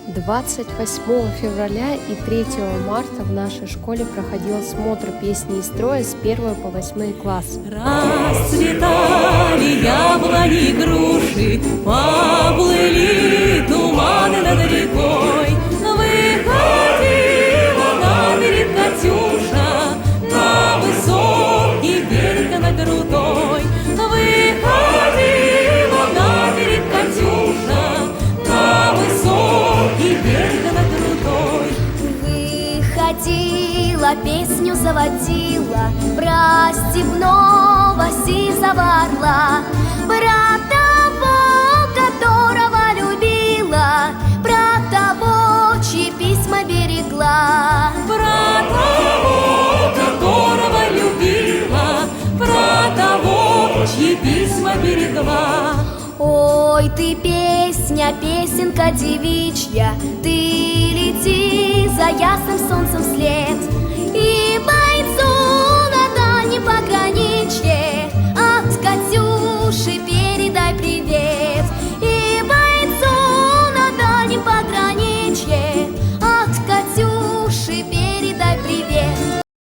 28 февраля и 3 марта в нашей школе проходил смотр песни и строя с 1 по 8 класс. Расцветали яблони и груши, поплыли туманы над рекой. Выходила на берег Катюша, на высокий берег над крутой. Выходила на берег Катюша, на высокий берег над крутой. Выходила, песню заводила про степного сизого орла, про того, которого любила, про того, чьи письма берегла. Про того, которого любила, про того, чьи письма берегла. Ой, ты песня, песенка девичья, ты лети за ясным солнцем вслед, и бойцу на дальнем пограничье от Катюши